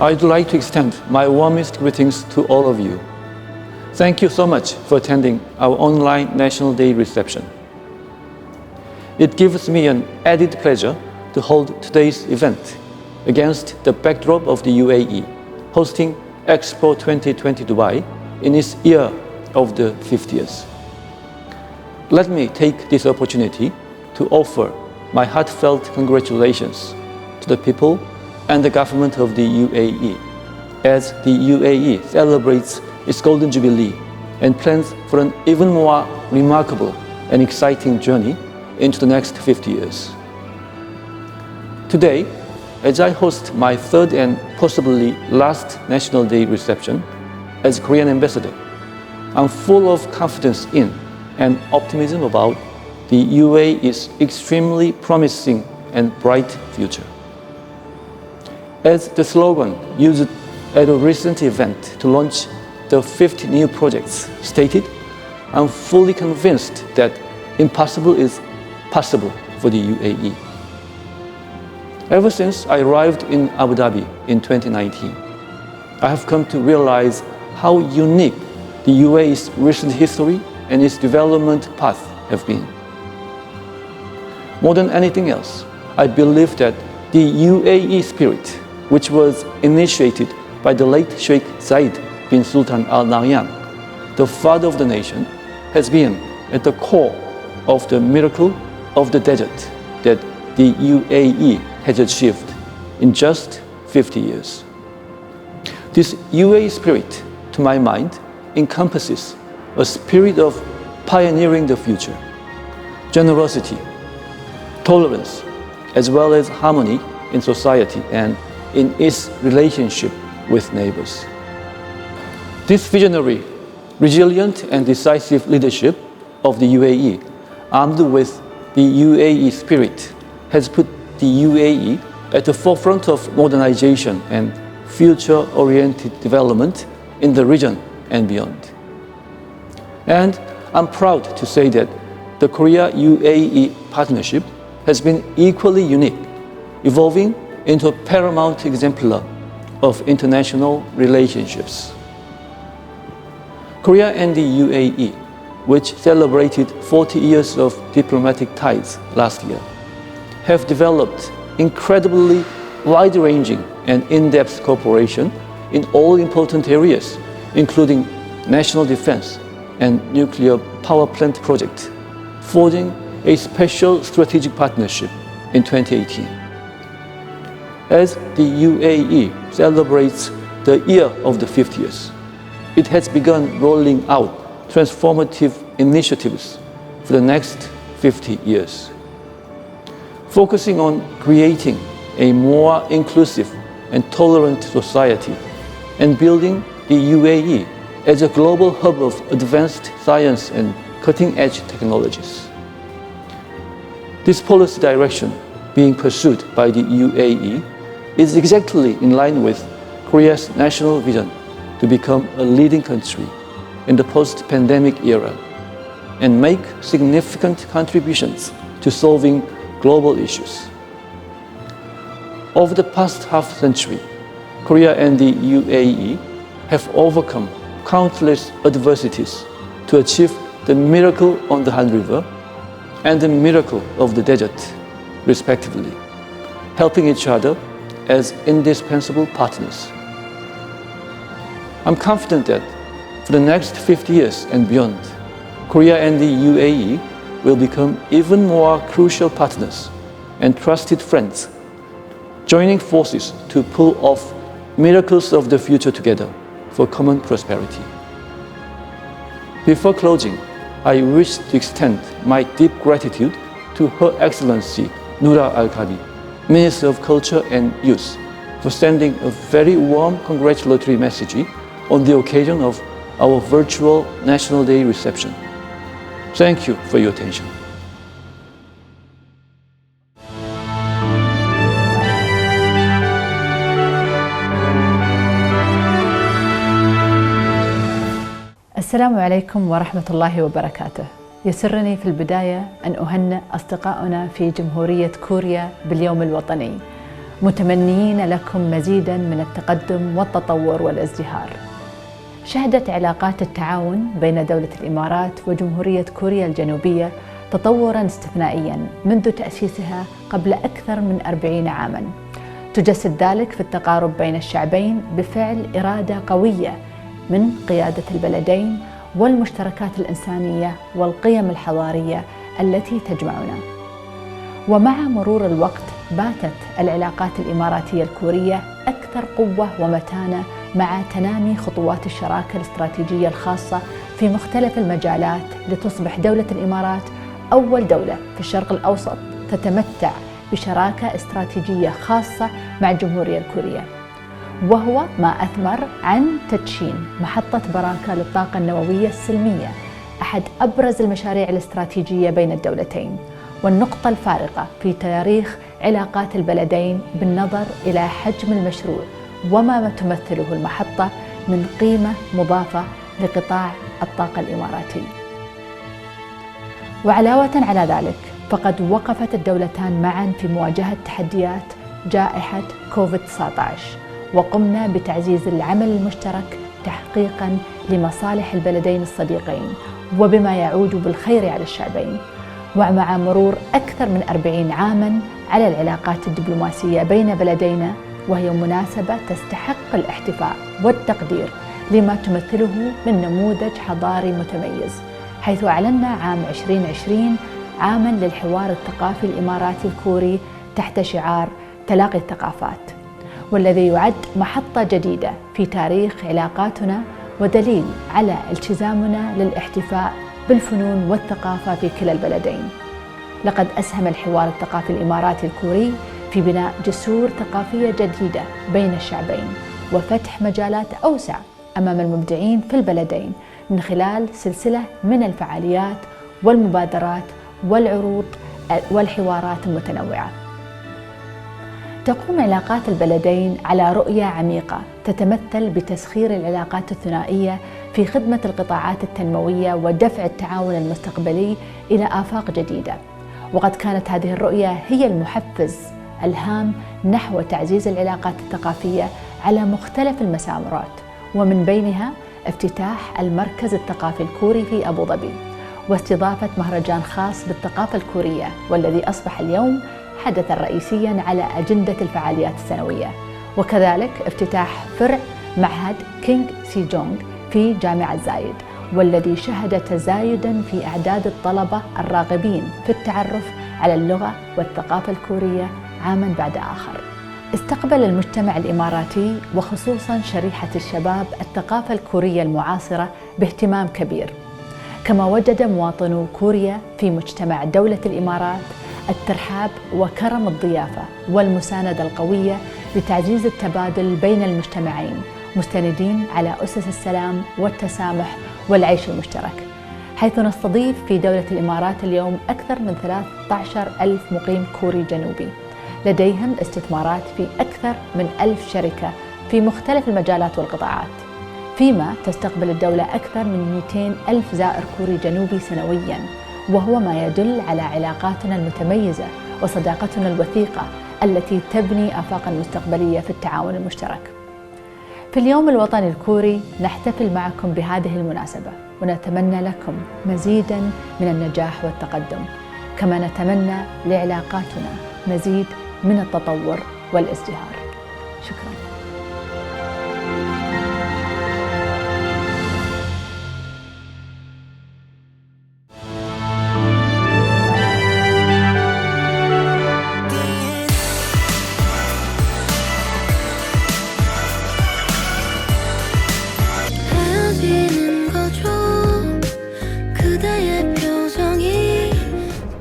I'd like to extend my warmest greetings to all of you. Thank you so much for attending our online National Day reception. It gives me an added pleasure to hold today's event against the backdrop of the UAE hosting EXPO 2020 Dubai in its year of the 50th. Let me take this opportunity to offer my heartfelt congratulations to the people and the government of the UAE as the UAE celebrates its Golden Jubilee and plans for an even more remarkable and exciting journey into the next 50 years. Today, as I host my third and possibly last National Day reception as Korean ambassador, I'm full of confidence in and optimism about the UAE's extremely promising and bright future. As the slogan used at a recent event to launch the 50 new projects stated, I'm fully convinced that impossible is possible for the UAE. Ever since I arrived in Abu Dhabi in 2019, I have come to realize how unique the UAE's recent history and its development path have been. More than anything else, I believe that the UAE spirit, which was initiated by the late Sheikh Zayed bin Sultan Al Nahyan, the father of the nation, has been at the core of the miracle of the desert that the UAE has achieved in just 50 years. This UAE spirit, to my mind, encompasses a spirit of pioneering the future, generosity, tolerance, as well as harmony in society and in its relationship with neighbors. This visionary, resilient and decisive leadership of the UAE, armed with the UAE spirit, has put the UAE at the forefront of modernization and future-oriented development in the region and beyond. And I'm proud to say that the Korea-UAE partnership has been equally unique, evolving into a paramount exemplar of international relationships. Korea and the UAE, which celebrated 40 years of diplomatic ties last year, have developed incredibly wide-ranging and in-depth cooperation in all important areas, including national defense and nuclear power plant project, forging a special strategic partnership in 2018. As the UAE celebrates the year of the 50th, it has begun rolling out transformative initiatives for the next 50 years, focusing on creating a more inclusive and tolerant society and building the UAE as a global hub of advanced science and cutting-edge technologies. This policy direction being pursued by the UAE is exactly in line with Korea's national vision to become a leading country in the post-pandemic era and make significant contributions to solving global issues. Over the past half-century, Korea and the UAE have overcome countless adversities to achieve the miracle on the Han River and the miracle of the desert, respectively, helping each other as indispensable partners. I'm confident that for the next 50 years and beyond, Korea and the UAE will become even more crucial partners and trusted friends, joining forces to pull off miracles of the future together for common prosperity. Before closing, I wish to extend my deep gratitude to Her Excellency Noura Al-Kaabi, Minister of Culture and Youth, for sending a very warm congratulatory message on the occasion of our virtual National Day reception. Thank you for your attention. السلام عليكم ورحمة الله وبركاته. يسرني في البداية أن أهنئ أصدقائنا في جمهورية كوريا باليوم الوطني، متمنيين لكم مزيداً من التقدم والتطور والازدهار. شهدت علاقات التعاون بين دولة الإمارات وجمهورية كوريا الجنوبية تطوراً استثنائياً منذ تأسيسها قبل أكثر من 40 عاماً، تجسد ذلك في التقارب بين الشعبين بفعل إرادة قوية من قيادة البلدين والمشتركات الإنسانية والقيم الحضارية التي تجمعنا. ومع مرور الوقت باتت العلاقات الإماراتية الكورية أكثر قوة ومتانة مع تنامي خطوات الشراكة الاستراتيجية الخاصة في مختلف المجالات، لتصبح دولة الإمارات أول دولة في الشرق الأوسط تتمتع بشراكة استراتيجية خاصة مع الجمهورية الكورية، وهو ما أثمر عن تدشين محطة براكة للطاقة النووية السلمية، أحد أبرز المشاريع الاستراتيجية بين الدولتين، والنقطة الفارقة في تاريخ علاقات البلدين بالنظر إلى حجم المشروع وما تمثله المحطة من قيمة مضافة لقطاع الطاقة الإماراتي. وعلاوة على ذلك فقد وقفت الدولتان معا في مواجهة تحديات جائحة كوفيد-19، وقمنا بتعزيز العمل المشترك تحقيقا لمصالح البلدين الصديقين وبما يعود بالخير على الشعبين. ومع مرور أكثر من 40 عاما على العلاقات الدبلوماسية بين بلدينا، وهي مناسبة تستحق الاحتفاء والتقدير لما تمثله من نموذج حضاري متميز، حيث أعلنا عام 2020 عاما للحوار الثقافي الإماراتي الكوري تحت شعار تلاقي الثقافات، والذي يعد محطة جديدة في تاريخ علاقاتنا ودليل على التزامنا للاحتفاء بالفنون والثقافة في كلا البلدين. لقد أسهم الحوار الثقافي الإماراتي الكوري في بناء جسور ثقافية جديدة بين الشعبين، وفتح مجالات أوسع أمام المبدعين في البلدين من خلال سلسلة من الفعاليات والمبادرات والعروض والحوارات المتنوعة. تقوم علاقات البلدين على رؤية عميقة تتمثل بتسخير العلاقات الثنائية في خدمة القطاعات التنموية ودفع التعاون المستقبلي إلى آفاق جديدة. وقد كانت هذه الرؤية هي المحفز الهام نحو تعزيز العلاقات الثقافية على مختلف المسارات، ومن بينها افتتاح المركز الثقافي الكوري في أبو ظبي، واستضافة مهرجان خاص بالثقافة الكورية، والذي أصبح اليوم حدثاً رئيسياً على أجندة الفعاليات السنوية. وكذلك افتتاح فرع معهد كينغ سي جونغ في جامعة زايد، والذي شهد تزايداً في أعداد الطلبة الراغبين في التعرف على اللغة والثقافة الكورية عاماً بعد آخر. استقبل المجتمع الإماراتي وخصوصاً شريحة الشباب الثقافة الكورية المعاصرة باهتمام كبير، كما وجد مواطنو كوريا في مجتمع دولة الإمارات الترحاب وكرم الضيافة والمساندة القوية لتعزيز التبادل بين المجتمعين، مستندين على أسس السلام والتسامح والعيش المشترك، حيث نستضيف في دولة الإمارات اليوم أكثر من 13,000 مقيم كوري جنوبي، لديهم استثمارات في أكثر من 1000 شركة في مختلف المجالات والقطاعات، فيما تستقبل الدولة أكثر من 200,000 زائر كوري جنوبي سنوياً، وهو ما يدل على علاقاتنا المتميزة وصداقتنا الوثيقة التي تبني آفاقاً مستقبلية في التعاون المشترك. في اليوم الوطني الكوري نحتفل معكم بهذه المناسبة، ونتمنى لكم مزيداً من النجاح والتقدم، كما نتمنى لعلاقاتنا مزيد من التطور والازدهار. شكراً.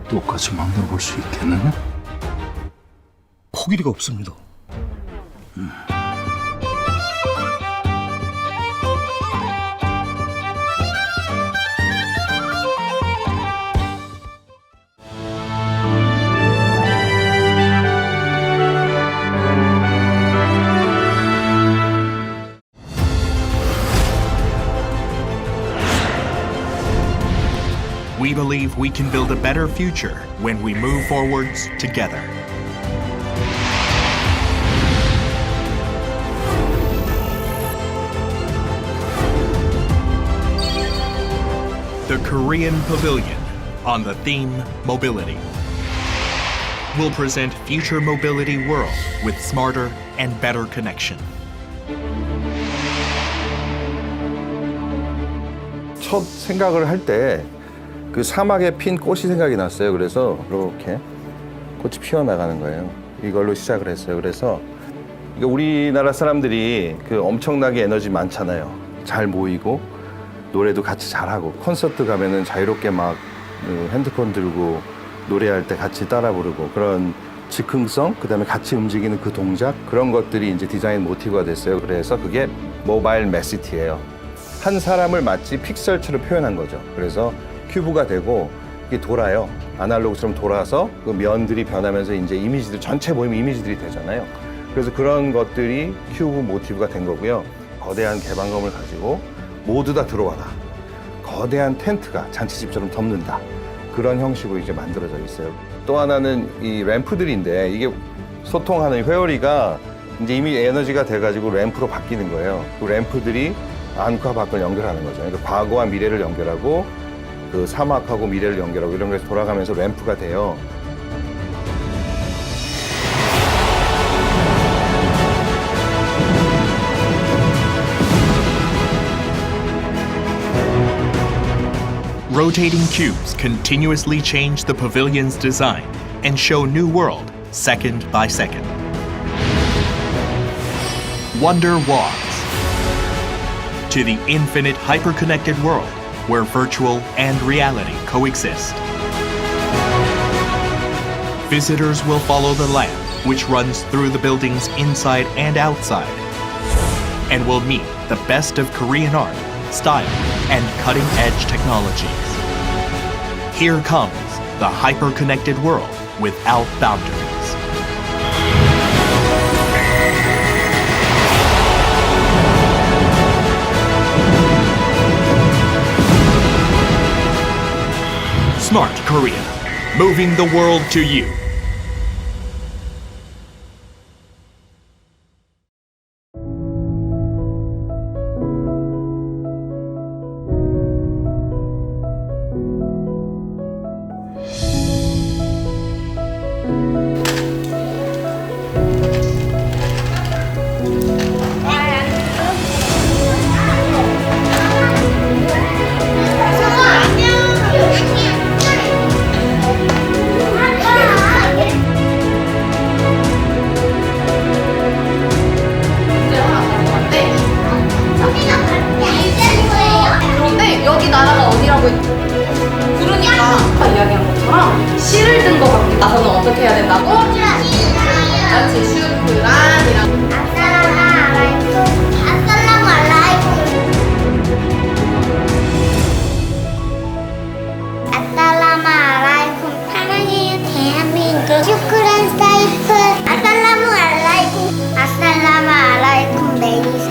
똑같이 만들어 볼 수 있겠느냐? 포기리가 없습니다. We believe we can build a better future when we move forwards together. The Korean Pavilion, on the theme Mobility, will present future mobility world with smarter and better connection. 첫 생각을 할 때 그 사막에 핀 꽃이 생각이 났어요. 그래서 이렇게 꽃이 피어나가는 거예요. 이걸로 시작을 했어요. 그래서 우리나라 사람들이 그 엄청나게 에너지 많잖아요. 잘 모이고 노래도 같이 잘하고 콘서트 가면은 자유롭게 막 핸드폰 들고 노래할 때 같이 따라 부르고 그런 즉흥성, 그다음에 같이 움직이는 그 동작 그런 것들이 이제 디자인 모티브가 됐어요. 그래서 그게 모바일 메시티예요. 한 사람을 마치 픽셀처럼 표현한 거죠. 그래서 큐브가 되고 이게 돌아요. 아날로그처럼 돌아서 그 면들이 변하면서 이제 이미지들 전체 모이면 이미지들이 되잖아요. 그래서 그런 것들이 큐브 모티브가 된 거고요. 거대한 개방감을 가지고 모두 다 들어와라. 거대한 텐트가 잔치집처럼 덮는다. 그런 형식으로 이제 만들어져 있어요. 또 하나는 이 램프들인데 이게 소통하는 회오리가 이제 이미 에너지가 돼가지고 램프로 바뀌는 거예요. 그 램프들이 안과 밖을 연결하는 거죠. 그러니까 과거와 미래를 연결하고 그 사막하고 미래를 연결하고 이런 것에서 돌아가면서 램프가 돼요. Rotating cubes continuously change the pavilion's design and show new world second by second. Wonder walks to the infinite hyper-connected world where virtual and reality coexist. Visitors will follow the lamp which runs through the buildings inside and outside and will meet the best of Korean art, style, and cutting-edge technologies. Here comes the hyper-connected world without boundaries. Smart Korea, moving the world to you. 여기 나라가 어디라고 그러니까 이야기한 것처럼 실을 든 것 같게 나서는 어떻게 해야 된다고? 그렇지, 슈크란이랑 아살라무 알라이쿰 사랑해요 대한민국 슈크란 사이프 아살라무 알라이쿰 메리사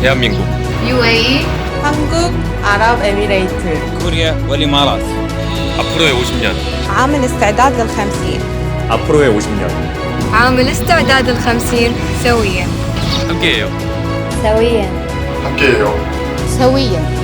대한민국, UAE, 한국, 아랍에미레이트, 코리아 والإمارات. 앞으로의 50년. عام الاستعداد لل50. 앞으로의 50년. عام الاستعداد ال50 سويا. 함께해요. سويا. 함께해요 سويا.